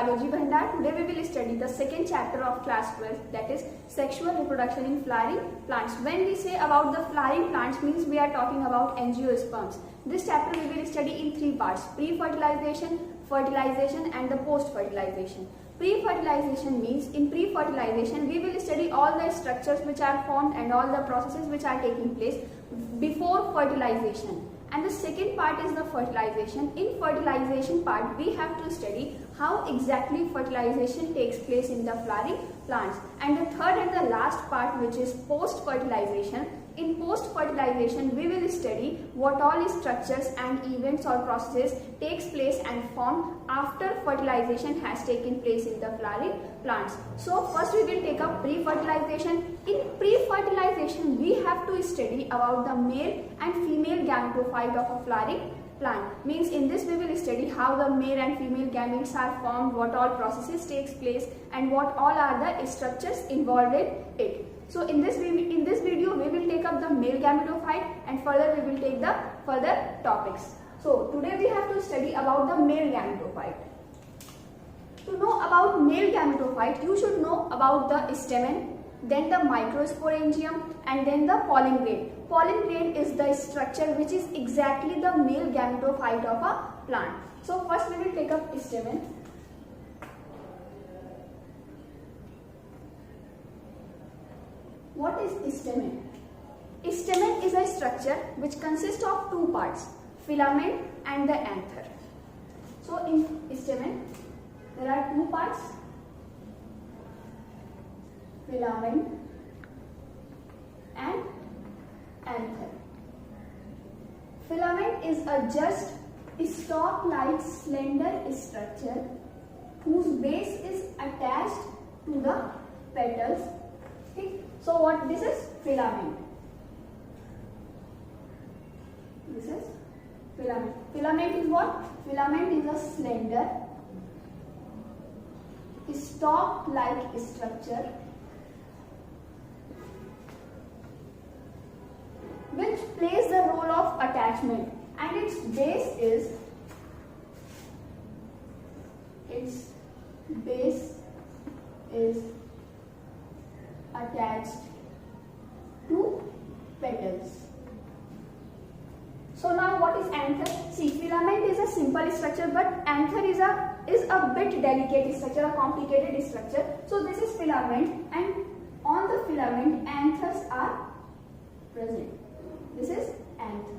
Biology Bhandar. Today we will study the second chapter of class 12, that is sexual reproduction in flowering plants. When we say about the flowering plants, means we are talking about angiosperms. This chapter we will study in three parts: pre-fertilization, fertilization and the post-fertilization. Pre-fertilization means in pre-fertilization we will study all the structures which are formed and all the processes which are taking place before fertilization. And the second part is the fertilization. In fertilization part, we have to study how exactly fertilization takes place in the flowering plants. And the third and the last part, which is post-fertilization. In post-fertilization, we will study what all structures and events or processes takes place and formed after fertilization has taken place in the flowering plants. So first we will take up pre-fertilization. In pre-fertilization, we have to study about the male and female gametophyte of a flowering plant. Means in this we will study how the male and female gametes are formed, what all processes takes place and what all are the structures involved in it. So in this video we will take up the male gametophyte and further we will take the further topics. So today we have to study about the male gametophyte. To know about male gametophyte, you should know about the stamen, then the microsporangium and then the pollen grain. Pollen grain is the structure which is exactly the male gametophyte of a plant. So first we will take up stamen. What is stamen? Stamen is a structure which consists of two parts, filament and the anther. So in stamen there are two parts, filament and anther. Filament is a just stalk-like slender structure whose base is attached to the petals. Okay. So what this is? Filament. This is filament. Filament is what? Filament is a slender stalk-like structure which plays the role of attachment, and its base is attached to petals. So now what is anther? See, filament is a simple structure, but anther is a bit delicate structure, a complicated structure. So this is filament, and on the filament anthers are present. This is anther.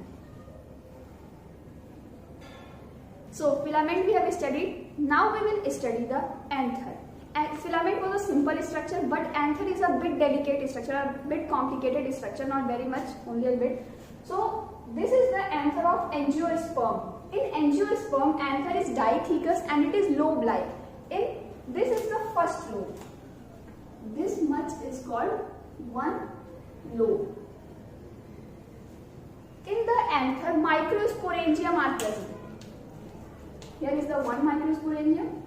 So filament we have studied. Now we will study the anther. And filament was a simple structure, but anther is a bit delicate structure, a bit complicated structure, not very much, only a bit. So this is the anther of angiosperm. In angiosperm, anther is dithecous and it is lobe-like. This is the first lobe. This much is called one lobe. In the anther, microsporangium are present. Here is the one microsporangium.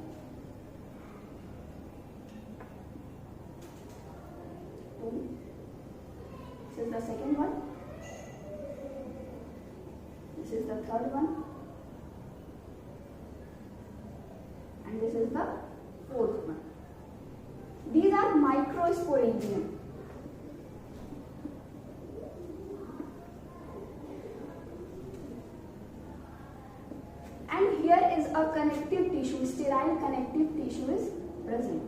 This is the second one. This is the third one. And this is the fourth one. These are microsporangium. And here is a connective tissue, sterile connective tissue is present.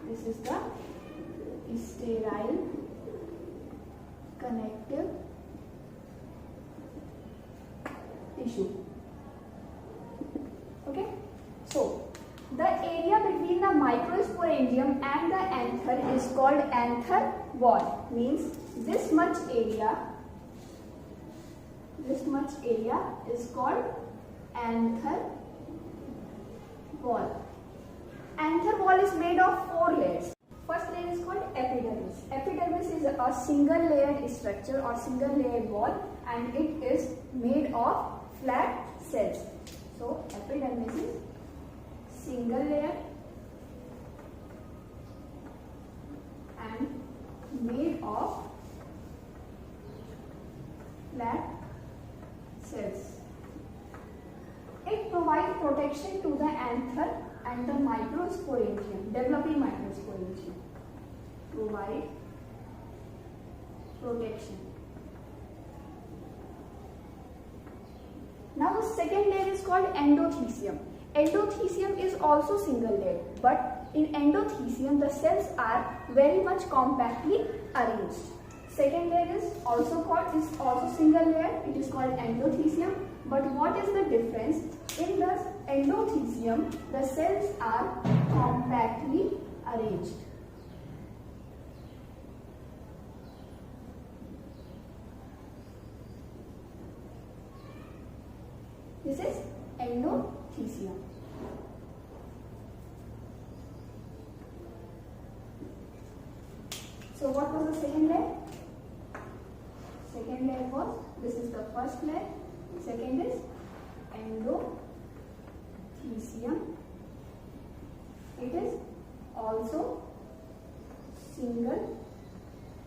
This is the sterile connective tissue. Okay. So the area between the microsporangium and the anther is called anther wall. Means this much area is called anther wall. Anther wall is made of four layers. First layer is called epidermis. Epidermis is a single layered structure or single layered wall, and it is made of flat cells. So epidermis is single layer and made of flat cells. protection to the anther and the microsporangium, developing microsporangium. Provide protection. Now the second layer is called endothecium. Endothecium is also single layer, but in endothecium the cells are very much compactly arranged. Second layer is also single layer. It is called endothecium. But what is the difference? In the endothecium, the cells are compactly arranged. This is endothecium. So what was the second layer? Second layer was, this is the first layer. Second is endothecium. It is also single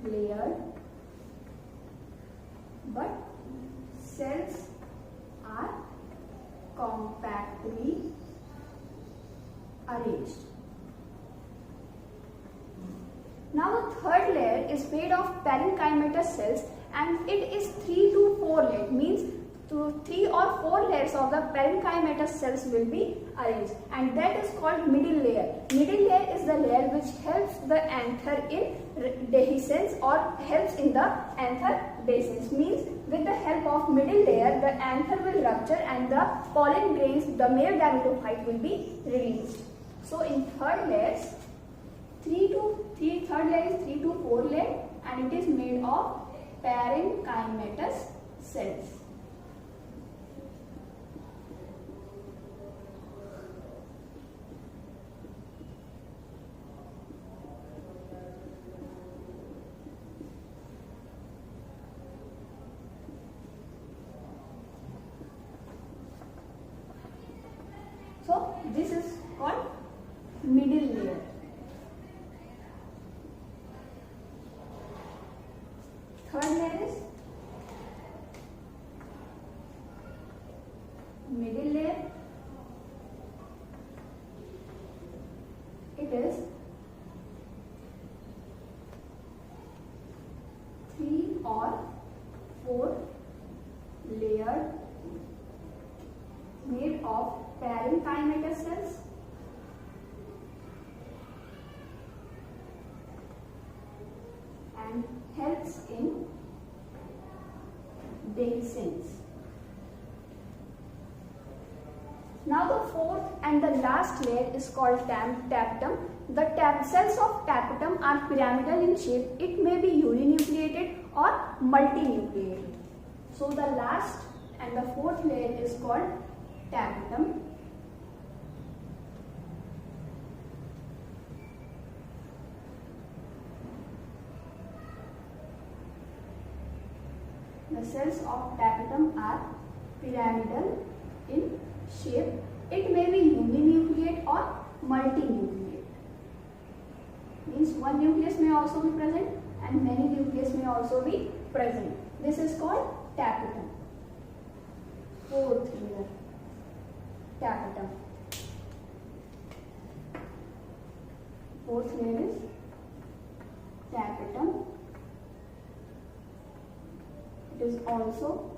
layered, but cells are compactly arranged. Now the third layer is made of parenchymatous cells, and it is 3 to 4 layers, means 3 or 4 layers of the parenchymatous cells will be arranged, and that is called middle layer. Middle layer is the layer which helps the anther in dehiscence or helps in the anther dehiscence, means with the help of middle layer the anther will rupture and the pollen grains, the male gametophyte, will be released. So in third layer is 3 to 4 layer, and it is made of parenchymatous cells. So this is called middle layer. Third layer is middle layer. It is 3 or 4 layered, made of parenchymatous cells and helps in dehiscence. Now the fourth and the last layer is called tapetum. The cells of tapetum are pyramidal in shape. It may be uninucleated or multinucleated. So the last and the fourth layer is called tapetum. The cells of tapetum are pyramidal in shape. It may be uninucleate or multinucleate. Means one nucleus may also be present and many nucleus may also be present. This is called tapetum. Fourth layer, tapetum. Fourth layer is tapetum. It is also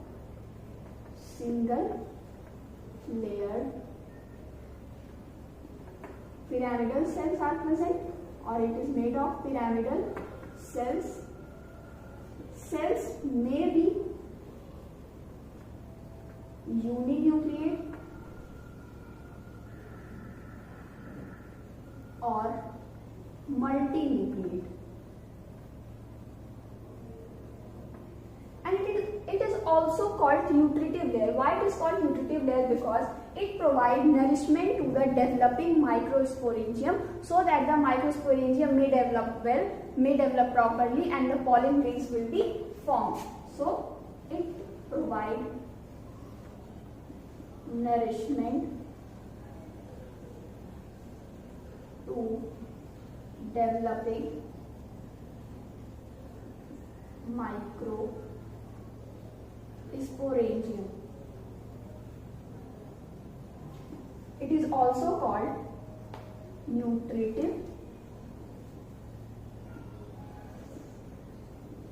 single layered. Pyramidal cells are present, or it is made of pyramidal cells. Cells may be uninucleate or multinucleate. And it is also called nutritive layer. Why it is called nutritive layer? Because it provides nourishment to the developing microsporangium, so that the microsporangium may develop well, may develop properly, and the pollen grains will be formed. So it provides nourishment to developing microsporangium. It is also called nutritive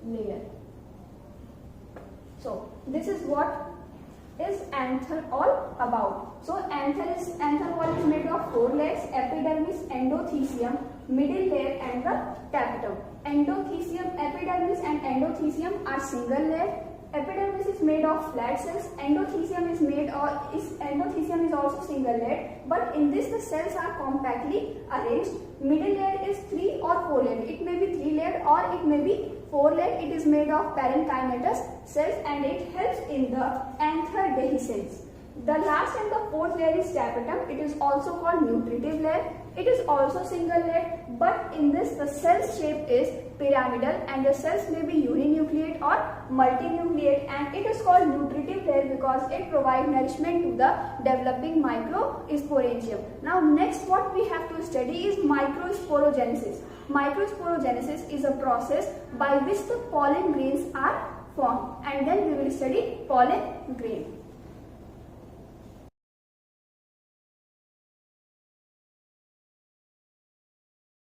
layer. So this is what is anther all about. So anther wall is made of 4 layers: epidermis, endothecium, middle layer and the tapetum. Endothecium, epidermis and endothecium are single layer. Epidermis is made of flat cells. Endothecium is also single layer, but in this the cells are compactly arranged. Middle layer is 3 or 4 layer. It may be 3 layered or it may be 4 layer. It is made of parenchymatous cells and it helps in the anther dehiscence. The last and the 4th layer is tapetum. It is also called nutritive layer. It is also single layer, but in this the cell shape is pyramidal and the cells may be uninucleate or multinucleate, and it is called nutritive layer because it provides nourishment to the developing microsporangium. Now next what we have to study is microsporogenesis. Microsporogenesis is a process by which the pollen grains are formed, and then we will study pollen grain.